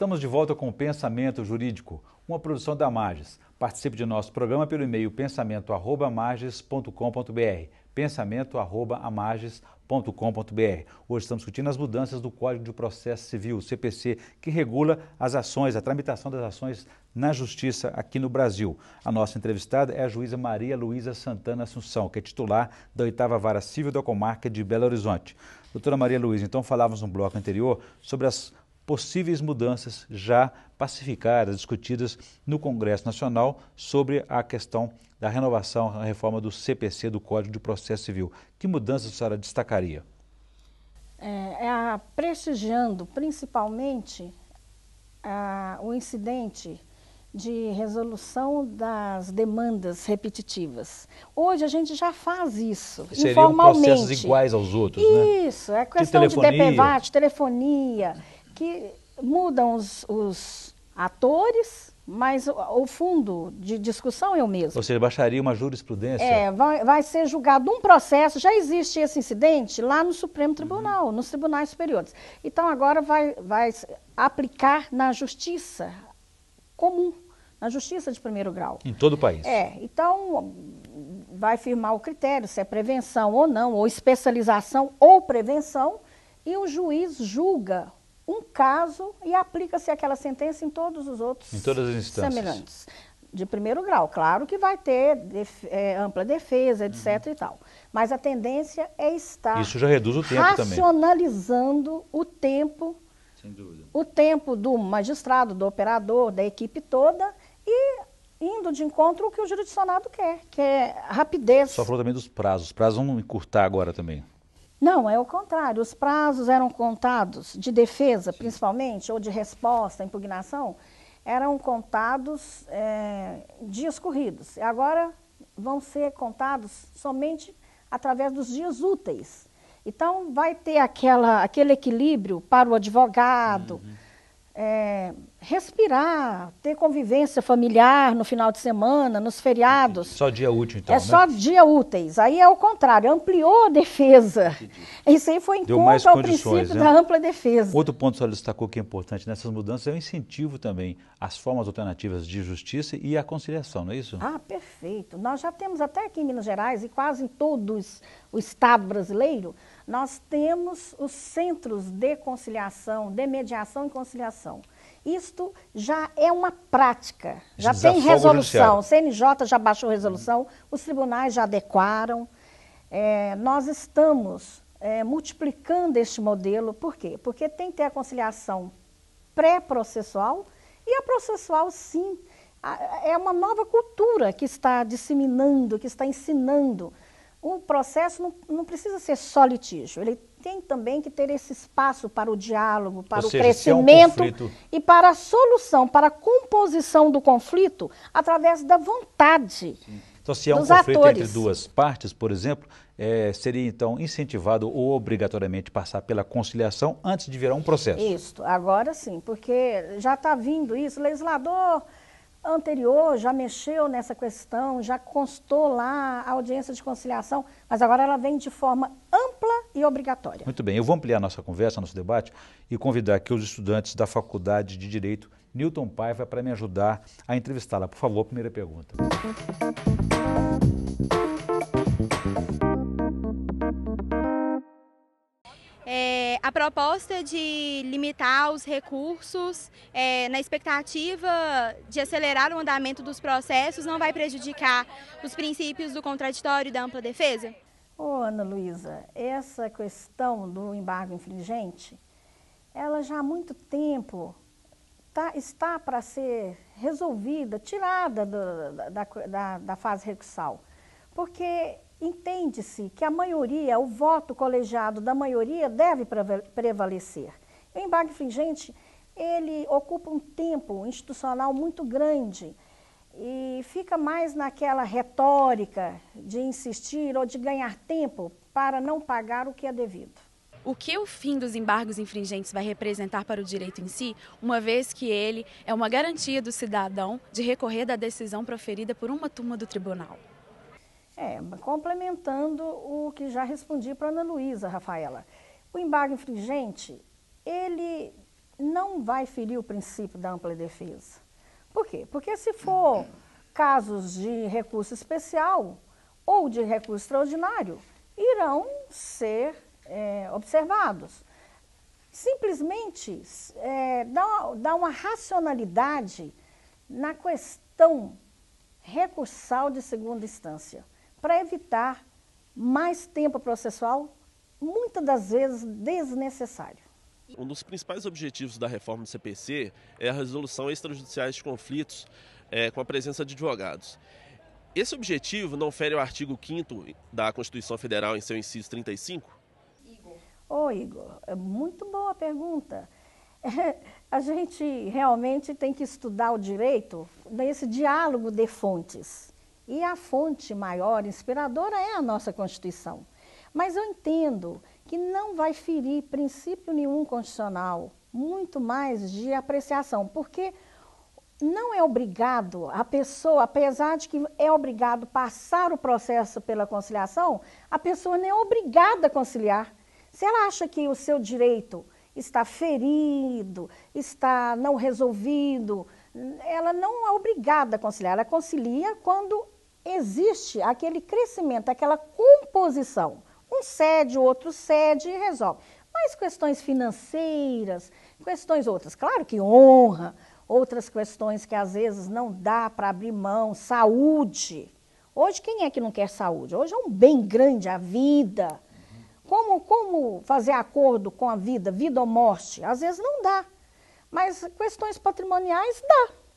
Estamos de volta com o Pensamento Jurídico, uma produção da Magis. Participe de nosso programa pelo e-mail pensamento@magis.com.br, pensamento@magis.com.br. Hoje estamos discutindo as mudanças do Código de Processo Civil, CPC, que regula as ações, a tramitação das ações na Justiça aqui no Brasil. A nossa entrevistada é a juíza Maria Luísa Santana Assunção, que é titular da 8ª Vara Civil da Comarca de Belo Horizonte. Doutora Maria Luísa, então falávamos no bloco anterior sobre as possíveis mudanças já pacificadas, discutidas no Congresso Nacional sobre a questão da renovação, a reforma do CPC, do Código de Processo Civil. Que mudanças a senhora destacaria? Prestigiando principalmente o incidente de resolução das demandas repetitivas. Hoje a gente já faz isso, Seriam informalmente. processos iguais aos outros, né? Isso, é questão de DPVAT, telefonia, que mudam os atores, mas o fundo de discussão é o mesmo. Ou seja, baixaria uma jurisprudência? Vai ser julgado um processo, já existe esse incidente lá no Supremo Tribunal, nos tribunais superiores. Então agora vai aplicar na justiça comum, na justiça de primeiro grau. Em todo o país? Então vai firmar o critério, se é prevenção ou não, ou especialização ou prevenção, e o juiz julga um caso e aplica-se aquela sentença em todos os outros em todas as instâncias semelhantes. De primeiro grau, claro que vai ter ampla defesa, etc. e tal. Mas a tendência é estar isso já reduz o tempo racionalizando também. O tempo, sem dúvida, o tempo do magistrado, do operador, da equipe toda e indo de encontro ao que o jurisdicionado quer, que é rapidez. Só falou também dos prazos. Os prazos vão encurtar agora também. Não, é o contrário. Os prazos eram contados de defesa, principalmente, ou de resposta à impugnação, eram contados dias corridos. Agora vão ser contados somente através dos dias úteis. Então, vai ter aquele equilíbrio para o advogado, respirar, ter convivência familiar no final de semana, nos feriados. Só dia útil, então, só dia úteis. Aí é o contrário, ampliou a defesa. Isso aí foi em conta ao princípio da ampla defesa. Outro ponto que a senhora destacou que é importante nessas mudanças é o incentivo também às formas alternativas de justiça e à conciliação, não é isso? Perfeito. Nós já temos até aqui em Minas Gerais e quase em todo o estado brasileiro, nós temos os centros de conciliação, de mediação e conciliação. Isto já é uma prática, já tem resolução, o CNJ já baixou resolução, os tribunais já adequaram. Nós estamos multiplicando este modelo, por quê? Porque tem que ter a conciliação pré-processual e a processual, sim. É uma nova cultura que está disseminando, que está ensinando. O processo não precisa ser só litígio, ele tem também que ter esse espaço para o diálogo, para o crescimento e para a solução, para a composição do conflito através da vontade. Sim. Então, se há um conflito entre duas partes, por exemplo, seria então incentivado ou obrigatoriamente passar pela conciliação antes de virar um processo? Isso, agora sim, porque já está vindo isso, o legislador anterior já mexeu nessa questão, já constou lá a audiência de conciliação, mas agora ela vem de forma ampla e obrigatória. Muito bem, eu vou ampliar nossa conversa, nosso debate e convidar aqui os estudantes da Faculdade de Direito Newton Paiva para me ajudar a entrevistá-la. Por favor, primeira pergunta. A proposta de limitar os recursos na expectativa de acelerar o andamento dos processos não vai prejudicar os princípios do contraditório e da ampla defesa? Ana Luísa, essa questão do embargo infringente, ela já há muito tempo está para ser resolvida, tirada da fase recursal, porque entende-se que a maioria, o voto colegiado da maioria deve prevalecer. O embargo infringente, ele ocupa um tempo institucional muito grande e fica mais naquela retórica de insistir ou de ganhar tempo para não pagar o que é devido. O que o fim dos embargos infringentes vai representar para o direito em si, uma vez que ele é uma garantia do cidadão de recorrer da decisão proferida por uma turma do tribunal? Complementando o que já respondi para a Ana Luísa, Rafaela. O embargo infringente, ele não vai ferir o princípio da ampla defesa. Por quê? Porque se for casos de recurso especial ou de recurso extraordinário, irão ser observados. Simplesmente dá uma racionalidade na questão recursal de segunda instância, para evitar mais tempo processual, muitas das vezes desnecessário. Um dos principais objetivos da reforma do CPC é a resolução extrajudiciais de conflitos com a presença de advogados. Esse objetivo não fere o artigo 5º da Constituição Federal em seu inciso 35? Ô Igor, é muito boa a pergunta. A gente realmente tem que estudar o direito nesse diálogo de fontes. E a fonte maior, inspiradora, é a nossa Constituição. Mas eu entendo que não vai ferir princípio nenhum constitucional, muito mais de apreciação, porque não é obrigado a pessoa, apesar de que é obrigado passar o processo pela conciliação, a pessoa não é obrigada a conciliar. Se ela acha que o seu direito está ferido, está não resolvido, ela não é obrigada a conciliar. Ela concilia quando existe aquele crescimento, aquela composição. Um cede, o outro cede e resolve. Mas questões financeiras, questões outras, claro que honra, outras questões que às vezes não dá para abrir mão, saúde. Hoje quem é que não quer saúde? Hoje é um bem grande a vida. Como fazer acordo com a vida ou morte? Às vezes não dá, mas questões patrimoniais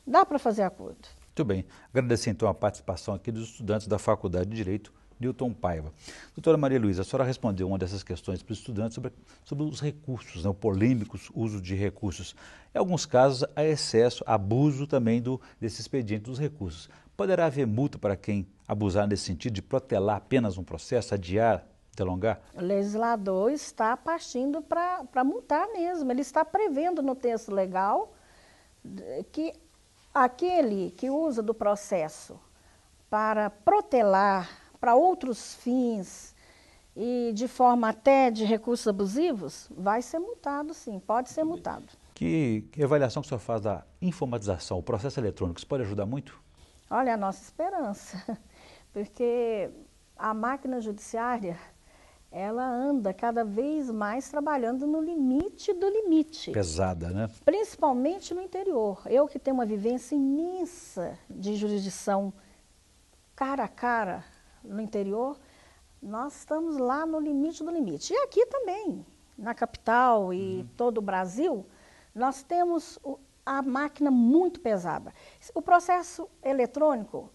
dá para fazer acordo. Muito bem, agradecer então a participação aqui dos estudantes da Faculdade de Direito, Newton Paiva. Doutora Maria Luísa, a senhora respondeu uma dessas questões para os estudantes sobre os recursos, né, o polêmico uso de recursos. Em alguns casos, há excesso, abuso também desse expediente dos recursos. Poderá haver multa para quem abusar nesse sentido de protelar apenas um processo, adiar, delongar? O legislador está partindo para multar mesmo. Ele está prevendo no texto legal que aquele que usa do processo para protelar para outros fins e de forma até de recursos abusivos, vai ser multado sim, pode ser multado. Que avaliação que o senhor faz da informatização, o processo eletrônico, isso pode ajudar muito? Olha, a nossa esperança, porque a máquina judiciária, ela anda cada vez mais trabalhando no limite do limite. Pesada, né? Principalmente no interior. Eu que tenho uma vivência imensa de jurisdição cara a cara no interior, nós estamos lá no limite do limite. E aqui também, na capital e todo o Brasil, nós temos a máquina muito pesada. O processo eletrônico,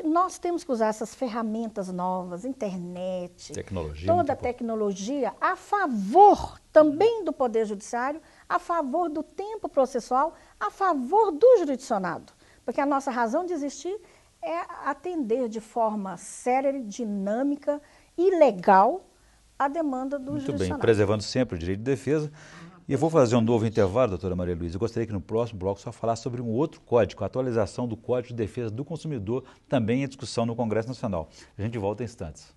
nós temos que usar essas ferramentas novas, internet, toda a tecnologia, a favor também do Poder Judiciário, a favor do tempo processual, a favor do jurisdicionado. Porque a nossa razão de existir é atender de forma séria, dinâmica e legal a demanda do jurisdicionado. Muito bem, preservando sempre o direito de defesa. E eu vou fazer um novo intervalo, doutora Maria Luísa. Eu gostaria que no próximo bloco só falasse sobre um outro código, a atualização do Código de Defesa do Consumidor, também em discussão no Congresso Nacional. A gente volta em instantes.